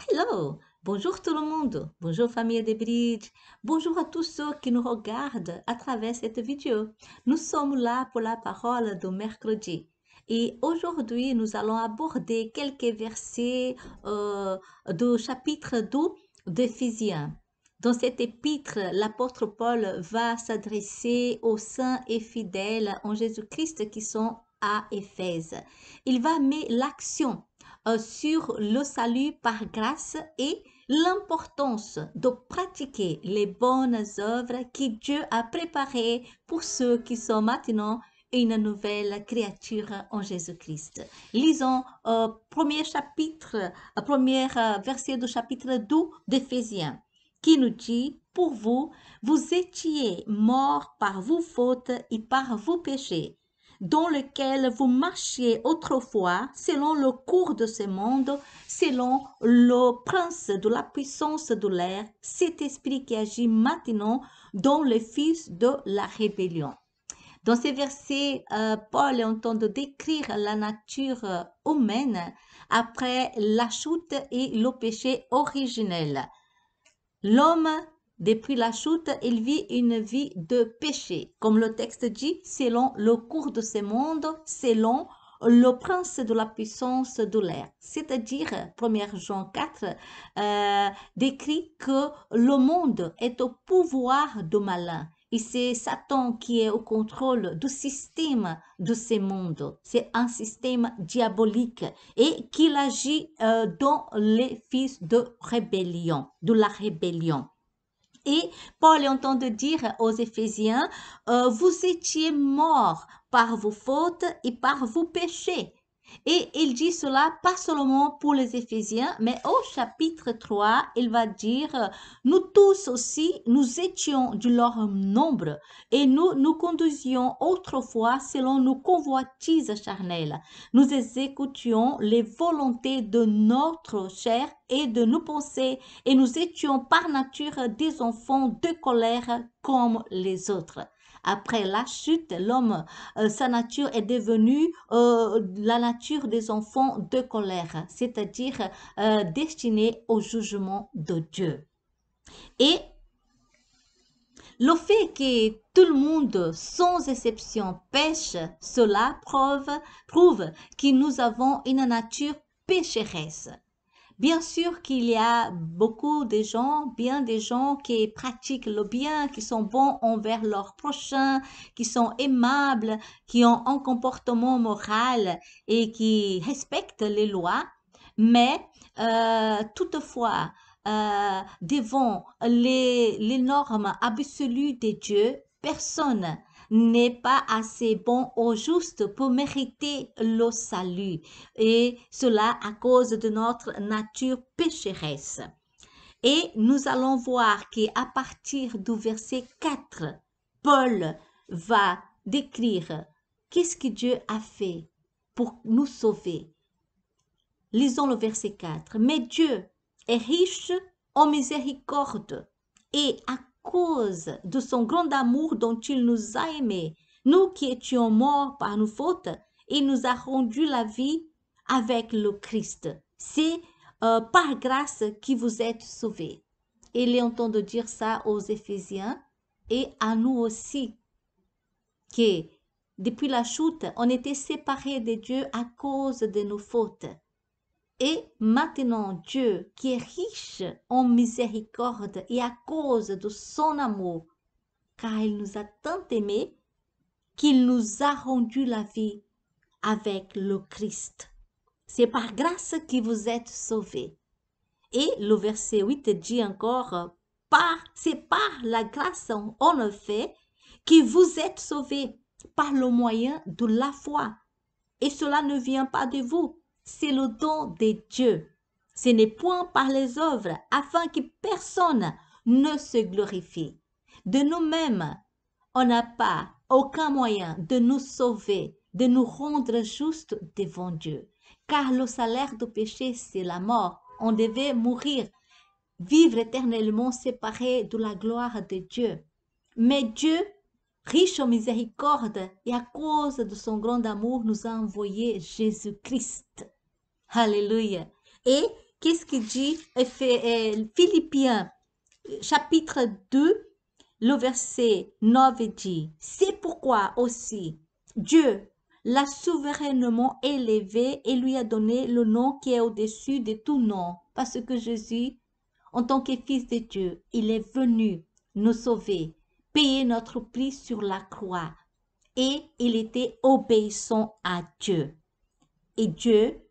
Hello, bonjour tout le monde, bonjour famille de Bridge, bonjour à tous ceux qui nous regardent à travers cette vidéo. Nous sommes là pour la parole de mercredi et aujourd'hui nous allons aborder quelques versets du chapitre 2 d'Éphésiens. Dans cet épître, l'apôtre Paul va s'adresser aux saints et fidèles en Jésus-Christ qui sont à Éphèse. Il va mettre l'action sur le salut par grâce et l'importance de pratiquer les bonnes œuvres que Dieu a préparées pour ceux qui sont maintenant une nouvelle créature en Jésus-Christ. Lisons premier chapitre, premier verset du chapitre 2 d'Éphésiens qui nous dit, pour vous, vous étiez morts par vos fautes et par vos péchés dans lequel vous marchiez autrefois selon le cours de ce monde, selon le prince de la puissance de l'air, cet esprit qui agit maintenant dans le fils de la rébellion. Dans ces versets, Paul est en train de décrire la nature humaine après la chute et le péché originel. L'homme, depuis la chute, il vit une vie de péché, comme le texte dit, selon le cours de ce monde, selon le prince de la puissance de l'air. C'est-à-dire, 1 Jean 4 décrit que le monde est au pouvoir du malin. Et c'est Satan qui est au contrôle du système de ce monde. C'est un système diabolique et qu'il agit dans les fils de rébellion, de la rébellion. Et Paul est en train de dire aux Éphésiens, vous étiez morts par vos fautes et par vos péchés. Et il dit cela pas seulement pour les Éphésiens, mais au chapitre 3, il va dire, nous tous aussi, nous étions de leur nombre et nous nous conduisions autrefois selon nos convoitises charnelles. Nous exécutions les volontés de notre chair et de nos pensées et nous étions par nature des enfants de colère comme les autres. Après la chute, l'homme, sa nature est devenue la nature des enfants de colère, c'est-à-dire destinée au jugement de Dieu. Et le fait que tout le monde, sans exception, pêche, cela prouve que nous avons une nature pécheresse. Bien sûr qu'il y a beaucoup de gens, bien des gens qui pratiquent le bien, qui sont bons envers leurs prochains, qui sont aimables, qui ont un comportement moral et qui respectent les lois. Mais toutefois, devant les normes absolues de Dieu, personne n'est pas assez bon ou juste pour mériter le salut. Et cela à cause de notre nature pécheresse. Et nous allons voir qu'à partir du verset 4, Paul va décrire qu'est-ce que Dieu a fait pour nous sauver. Lisons le verset 4. Mais Dieu est riche en miséricorde et à cause de son grand amour dont il nous a aimés, nous qui étions morts par nos fautes, il nous a rendu la vie avec le Christ. C'est par grâce que vous êtes sauvés. Il est en train de dire ça aux Éphésiens et à nous aussi, que depuis la chute, on était séparés de Dieu à cause de nos fautes. Et maintenant, Dieu, qui est riche en miséricorde et à cause de son amour, car il nous a tant aimés, qu'il nous a rendu la vie avec le Christ. C'est par grâce que vous êtes sauvés. Et le verset 8 dit encore, c'est par la grâce en effet que vous êtes sauvés par le moyen de la foi. Et cela ne vient pas de vous, c'est le don de Dieu. Ce n'est point par les œuvres, afin que personne ne se glorifie. De nous-mêmes, on n'a pas aucun moyen de nous sauver, de nous rendre justes devant Dieu. Car le salaire du péché, c'est la mort. On devait mourir, vivre éternellement séparé de la gloire de Dieu. Mais Dieu, riche en miséricorde et à cause de son grand amour, nous a envoyé Jésus-Christ. Alléluia. Et qu'est-ce qu'il dit Philippiens chapitre 2, le verset 9 dit, c'est pourquoi aussi Dieu l'a souverainement élevé et lui a donné le nom qui est au-dessus de tout nom, parce que Jésus, en tant que Fils de Dieu, il est venu nous sauver, payer notre prix sur la croix, et il était obéissant à Dieu. Et Dieu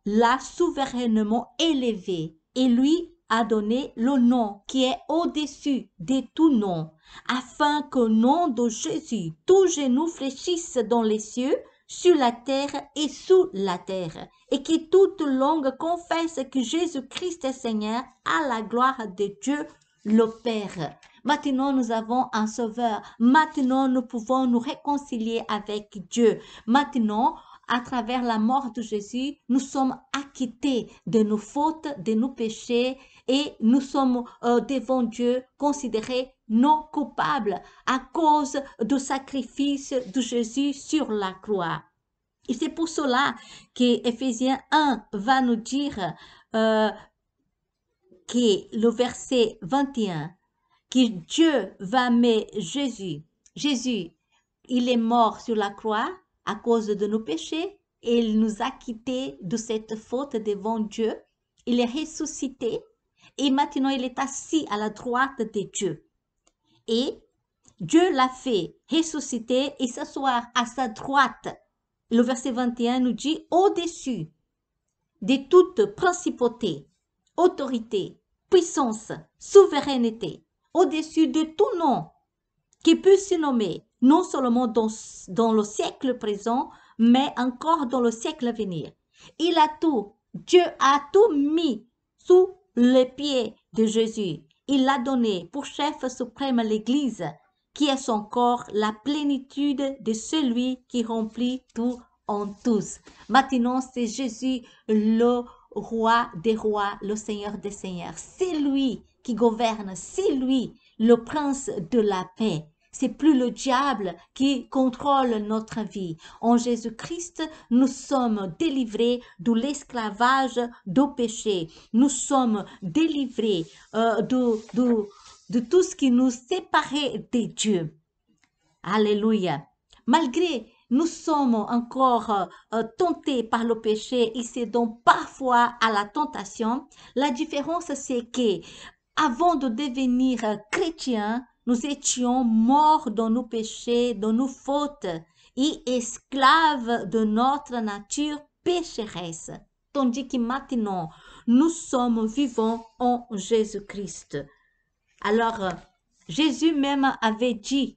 l'a souverainement élevé et lui a donné le nom qui est au-dessus de tout nom, afin qu'au nom de Jésus, tout genou fléchisse dans les cieux, sur la terre et sous la terre, et que toute langue confesse que Jésus-Christ est Seigneur, à la gloire de Dieu le Père. Maintenant, nous avons un Sauveur. Maintenant, nous pouvons nous réconcilier avec Dieu. Maintenant, à travers la mort de Jésus, nous sommes acquittés de nos fautes, de nos péchés, et nous sommes devant Dieu considérés non coupables à cause du sacrifice de Jésus sur la croix. Et c'est pour cela que Éphésiens 1 va nous dire que le verset 21, que Dieu va mettre Jésus, il est mort sur la croix à cause de nos péchés et il nous a quittés de cette faute devant Dieu. Il est ressuscité et maintenant il est assis à la droite de Dieu. Et Dieu l'a fait ressusciter et s'asseoir à sa droite. Le verset 21 nous dit au-dessus de toute principauté, autorité, puissance, souveraineté, au-dessus de tout nom qui peut se nommer, non seulement dans le siècle présent, mais encore dans le siècle à venir. Dieu a tout mis sous les pieds de Jésus. Il l'a donné pour chef suprême à l'Église, qui est son corps, la plénitude de celui qui remplit tout en tous. Maintenant, c'est Jésus, le roi des rois, le Seigneur des seigneurs. C'est lui qui gouverne, c'est lui, le prince de la paix. C'est plus le diable qui contrôle notre vie. En Jésus-Christ, nous sommes délivrés de l'esclavage du péché. Nous sommes délivrés de tout ce qui nous séparait de Dieu. Alléluia. Malgré nous sommes encore tentés par le péché et cédons parfois à la tentation, la différence c'est que avant de devenir chrétiens, nous étions morts dans nos péchés, dans nos fautes et esclaves de notre nature pécheresse. Tandis que maintenant, nous sommes vivants en Jésus-Christ. Alors, Jésus même avait dit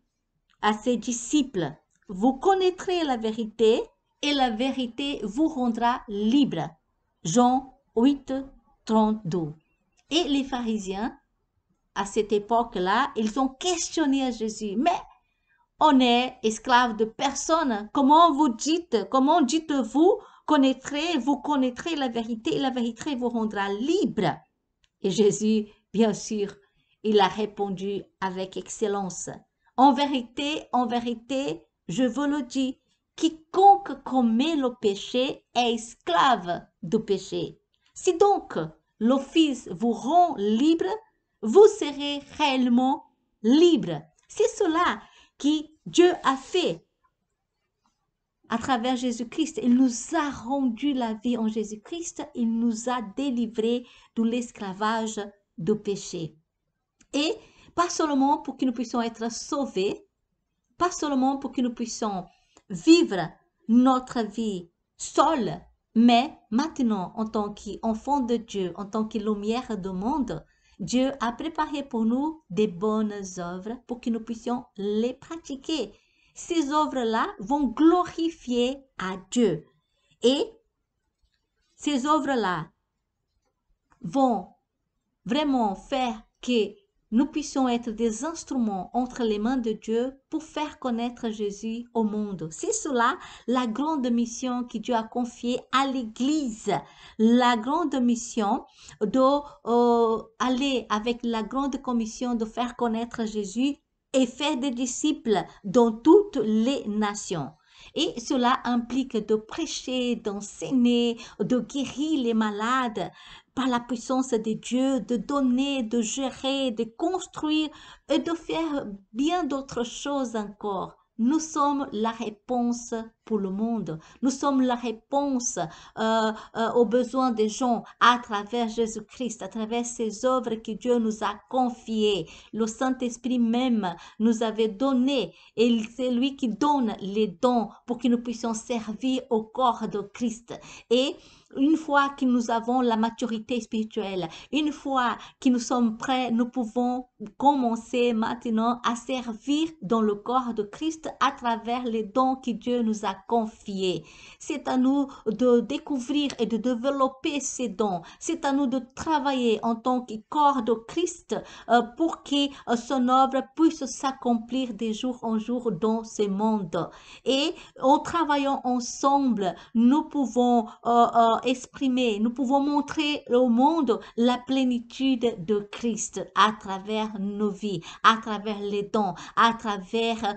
à ses disciples, vous connaîtrez la vérité et la vérité vous rendra libre. Jean 8, 32. Et les pharisiens, à cette époque-là, ils ont questionné Jésus. Mais on est esclave de personne. Comment dites-vous, vous connaîtrez la vérité et la vérité vous rendra libre. Et Jésus, bien sûr, il a répondu avec excellence. En vérité, je vous le dis, quiconque commet le péché est esclave du péché. Si donc le Fils vous rend libre, vous serez réellement libre. C'est cela que Dieu a fait à travers Jésus-Christ. Il nous a rendu la vie en Jésus-Christ. Il nous a délivrés de l'esclavage du péché. Et pas seulement pour que nous puissions être sauvés, pas seulement pour que nous puissions vivre notre vie seuls, mais maintenant, en tant qu'enfants de Dieu, en tant que lumière du monde, Dieu a préparé pour nous des bonnes œuvres pour que nous puissions les pratiquer. Ces œuvres-là vont glorifier à Dieu. Et ces œuvres-là vont vraiment faire que nous puissions être des instruments entre les mains de Dieu pour faire connaître Jésus au monde. C'est cela la grande mission que Dieu a confiée à l'Église. La grande mission d'aller avec la grande commission de faire connaître Jésus et faire des disciples dans toutes les nations. Et cela implique de prêcher, d'enseigner, de guérir les malades par la puissance de Dieu, de donner, de gérer, de construire et de faire bien d'autres choses encore. Nous sommes la réponse pour le monde. Nous sommes la réponse aux besoins des gens à travers Jésus-Christ, à travers ces œuvres que Dieu nous a confiées. Le Saint-Esprit même nous avait donné et c'est lui qui donne les dons pour que nous puissions servir au corps de Christ. Et une fois que nous avons la maturité spirituelle, une fois que nous sommes prêts, nous pouvons commencer maintenant à servir dans le corps de Christ à travers les dons que Dieu nous a confiés. C'est à nous de découvrir et de développer ces dons. C'est à nous de travailler en tant que corps de Christ pour que son œuvre puisse s'accomplir de jour en jour dans ce monde. Et en travaillant ensemble, nous pouvons exprimer, nous pouvons montrer au monde la plénitude de Christ à travers nos vies, à travers les dons, à travers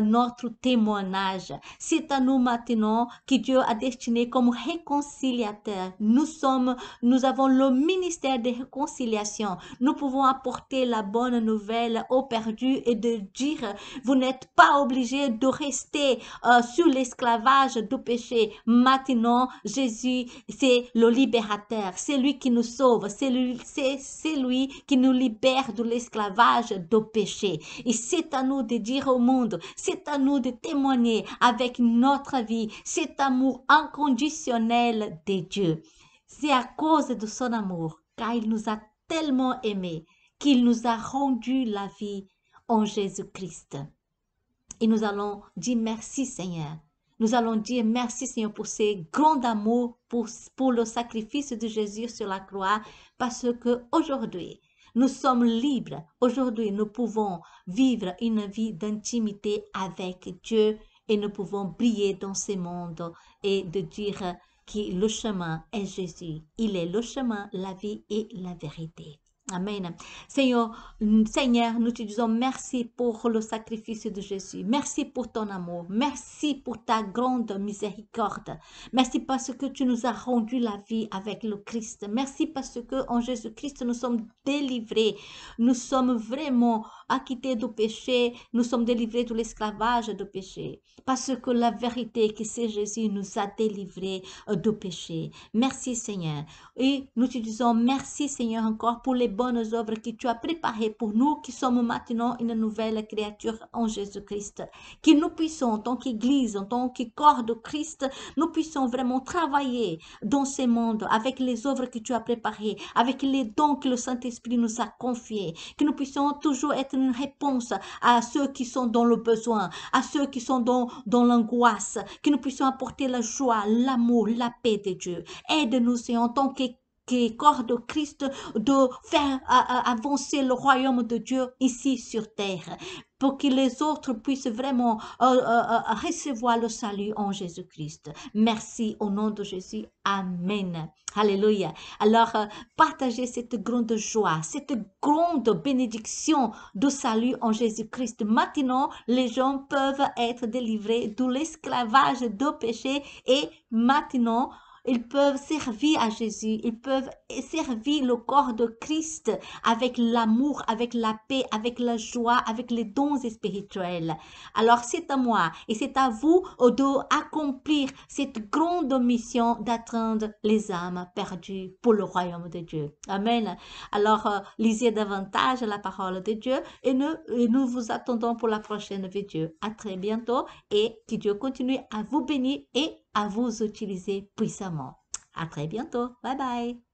notre témoignage. C'est à nous maintenant que Dieu a destiné comme réconciliateur. Nous avons le ministère de réconciliation. Nous pouvons apporter la bonne nouvelle aux perdus et de dire, vous n'êtes pas obligés de rester sur l'esclavage du péché. Maintenant, Jésus, c'est le libérateur. C'est lui qui nous sauve. C'est lui qui nous libère de l'esclavage du péché. Et c'est à nous de dire au monde, c'est à nous de témoigner avec notre vie cet amour inconditionnel de Dieu. C'est à cause de son amour, car il nous a tellement aimés, qu'il nous a rendu la vie en Jésus-Christ. Et nous allons dire merci Seigneur. Nous allons dire merci Seigneur pour ce grand amour, pour le sacrifice de Jésus sur la croix, parce que aujourd'hui, nous sommes libres. Aujourd'hui, nous pouvons vivre une vie d'intimité avec Dieu et nous pouvons briller dans ce monde et de dire que le chemin est Jésus. Il est le chemin, la vie et la vérité. Amen. Seigneur, nous te disons merci pour le sacrifice de Jésus. Merci pour ton amour. Merci pour ta grande miséricorde. Merci parce que tu nous as rendu la vie avec le Christ. Merci parce que en Jésus-Christ, nous sommes délivrés. Nous sommes vraiment acquittés du péché. Nous sommes délivrés de l'esclavage du péché. Parce que la vérité que c'est Jésus nous a délivrés du péché. Merci Seigneur. Et nous te disons merci Seigneur encore pour les bonnes œuvres que tu as préparées pour nous qui sommes maintenant une nouvelle créature en Jésus-Christ. Que nous puissions, en tant qu'Église, en tant que corps de Christ, nous puissions vraiment travailler dans ce monde avec les œuvres que tu as préparées, avec les dons que le Saint-Esprit nous a confiés. Que nous puissions toujours être une réponse à ceux qui sont dans le besoin, à ceux qui sont dans l'angoisse. Que nous puissions apporter la joie, l'amour, la paix de Dieu. Aide-nous, Seigneur, en tant que corps de Christ, de faire avancer le royaume de Dieu ici sur terre, pour que les autres puissent vraiment recevoir le salut en Jésus-Christ. Merci au nom de Jésus. Amen. Alléluia. Alors, partagez cette grande joie, cette grande bénédiction de salut en Jésus-Christ. Maintenant, les gens peuvent être délivrés de l'esclavage de péché et maintenant, ils peuvent servir à Jésus, ils peuvent servir le corps de Christ avec l'amour, avec la paix, avec la joie, avec les dons spirituels. Alors c'est à moi et c'est à vous d'accomplir cette grande mission d'atteindre les âmes perdues pour le royaume de Dieu. Amen. Alors lisez davantage la parole de Dieu et nous vous attendons pour la prochaine vidéo. À très bientôt et que Dieu continue à vous bénir et à vous utiliser puissamment. À très bientôt. Bye bye.